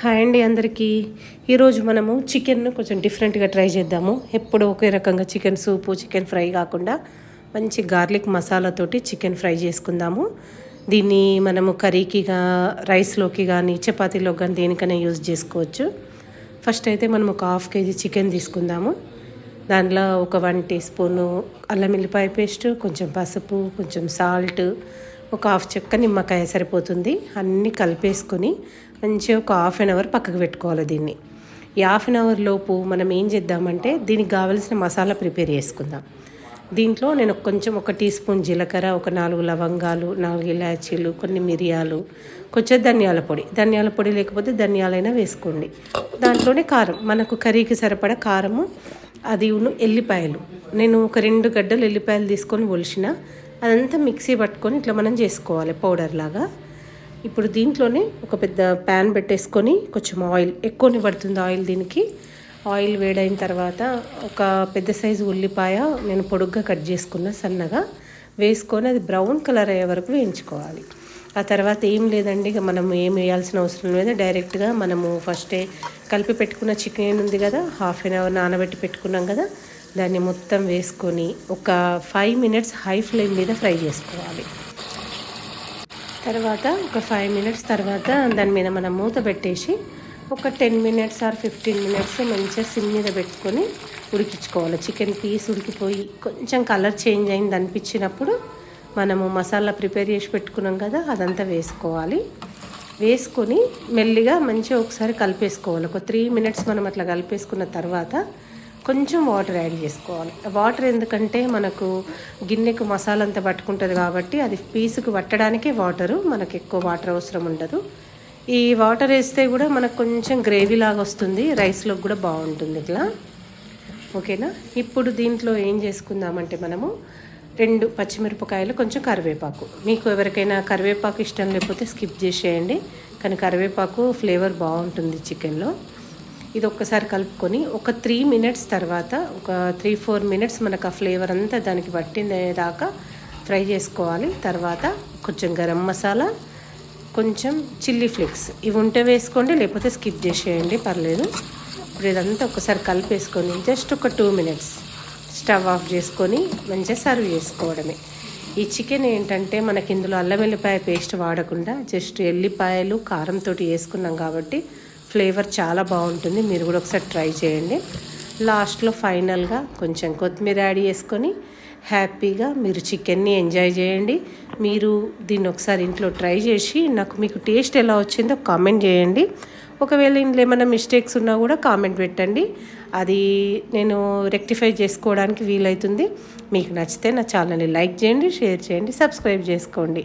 Hi అండి అందరికీ. ఈరోజు మనము చికెన్ను కొంచెం డిఫరెంట్గా ట్రై చేద్దాము. ఎప్పుడు ఒకే రకంగా చికెన్ సూపు చికెన్ ఫ్రై కాకుండా మంచి గార్లిక్ మసాలాతోటి చికెన్ ఫ్రై చేసుకుందాము. దీన్ని మనము కర్రీకి రైస్లోకి కానీ చపాతీలోకి కానీ దేనికైనా యూజ్ చేసుకోవచ్చు. ఫస్ట్ అయితే మనం ఒక 1/2 kg చికెన్ తీసుకుందాము. దాంట్లో ఒక 1 teaspoon అల్లం వెల్లిపాయ పేస్ట్, కొంచెం పసుపు, కొంచెం సాల్ట్, ఒక 1/2 చెక్క నిమ్మకాయ సరిపోతుంది. అన్నీ కలిపేసుకొని మంచిగా ఒక 1/2 hour పక్కకు పెట్టుకోవాలి. దీన్ని ఈ 1/2 hour లోపు మనం ఏం చేద్దామంటే దీనికి కావాల్సిన మసాలా ప్రిపేర్ చేసుకుందాం. దీంట్లో నేను కొంచెం 1 teaspoon జీలకర్ర, ఒక 4 లవంగాలు, 4 ఇలాచీలు, కొన్ని మిరియాలు, కొంచెం ధనియాల పొడి లేకపోతే ధనియాలైనా వేసుకోండి. దాంట్లోనే కారం, మనకు కర్రీకి సరిపడా కారము, అది ఎల్లిపాయలు. నేను ఒక 2 గడ్డలు ఎల్లిపాయలు తీసుకొని ఒలిసిన, అదంతా మిక్సీ పట్టుకొని ఇట్లా మనం చేసుకోవాలి పౌడర్ లాగా. ఇప్పుడు దీంట్లోనే ఒక పెద్ద ప్యాన్ పెట్టేసుకొని కొంచెం ఆయిల్ ఎక్కువనే పడుతుంది. దీనికి ఆయిల్ వేడైన తర్వాత ఒక పెద్ద సైజు ఉల్లిపాయ నేను పొడుగ్గా కట్ చేసుకున్న సన్నగా వేసుకొని అది బ్రౌన్ కలర్ అయ్యే వరకు వేయించుకోవాలి. ఆ తర్వాత ఏం లేదండి, ఇక మనం ఏం వేయాల్సిన అవసరం లేదు. డైరెక్ట్గా మనము ఫస్టే కలిపి పెట్టుకున్న చికెన్ ఉంది కదా, 1/2 hour నానబెట్టి పెట్టుకున్నాం కదా, దాన్ని మొత్తం వేసుకొని ఒక 5 minutes హై ఫ్లేమ్ మీద ఫ్రై చేసుకోవాలి. తర్వాత ఒక 5 minutes తర్వాత దాని మీద మనం మూత పెట్టేసి ఒక 10 minutes or 15 minutes మంచిగా సిమ్ మీద పెట్టుకొని ఉడికించుకోవాలి. చికెన్ పీస్ ఉడికిపోయి కొంచెం కలర్ చేంజ్ అయింది అనిపించినప్పుడు మనము మసాలా ప్రిపేర్ చేసి పెట్టుకున్నాం కదా, అదంతా వేసుకోవాలి. వేసుకొని మెల్లిగా మంచిగా ఒకసారి కలిపేసుకోవాలి. ఒక 3 minutes మనం అట్లా కలిపేసుకున్న తర్వాత కొంచెం వాటర్ యాడ్ చేసుకోవాలి. వాటర్ ఎందుకంటే మనకు గిన్నెకు మసాలా అంతా పట్టుకుంటుంది కాబట్టి అది పీసుకు పట్టడానికే వాటరు, మనకు ఎక్కువ వాటర్ అవసరం ఉండదు. ఈ వాటర్ వేస్తే కూడా మనకు కొంచెం గ్రేవీ లాగా వస్తుంది, రైస్లోకి కూడా బాగుంటుంది ఇట్లా. ఓకేనా. ఇప్పుడు దీంట్లో ఏం చేసుకుందామంటే మనము 2 పచ్చిమిరపకాయలు, కొంచెం కరివేపాకు. మీకు ఎవరికైనా కరివేపాకు ఇష్టం లేకపోతే స్కిప్ చేసేయండి, కానీ కరివేపాకు ఫ్లేవర్ బాగుంటుంది చికెన్లో. ఇది ఒక్కసారి కలుపుకొని ఒక 3 minutes తర్వాత ఒక 3-4 minutes మనకు ఆ ఫ్లేవర్ అంతా దానికి పట్టిందేదాకా ఫ్రై చేసుకోవాలి. తర్వాత కొంచెం గరం మసాలా, కొంచెం చిల్లీ ఫ్లేక్స్, ఇవి ఉంటే వేసుకోండి, లేకపోతే స్కిప్ చేసేయండి, పర్లేదు. ఇప్పుడు ఇదంతా ఒకసారి కలిపేసుకొని జస్ట్ ఒక 2 minutes స్టవ్ ఆఫ్ చేసుకొని మంచిగా సర్వ్ చేసుకోవడమే. ఈ చికెన్ ఏంటంటే మనకి ఇందులో అల్లం వెల్లిపాయ పేస్ట్ వాడకుండా జస్ట్ ఎల్లిపాయలు కారంతో వేసుకున్నాం కాబట్టి ఫ్లేవర్ చాలా బాగుంటుంది. మీరు కూడా ఒకసారి ట్రై చేయండి. లాస్ట్లో ఫైనల్గా కొంచెం కొత్తిమీర యాడ్ చేసుకొని హ్యాపీగా మీరు చికెన్ని ఎంజాయ్ చేయండి. మీరు దీన్ని ఒకసారి ఇంట్లో ట్రై చేసి మీకు టేస్ట్ ఎలా వచ్చిందో కామెంట్ చేయండి. ఒకవేళ ఇందులో ఏమైనా మిస్టేక్స్ ఉన్నా కూడా కామెంట్ పెట్టండి, అది నేను రెక్టిఫై చేసుకోవడానికి వీలవుతుంది. మీకు నచ్చితే నా ఛానల్ని లైక్ చేయండి, షేర్ చేయండి, సబ్స్క్రైబ్ చేసుకోండి.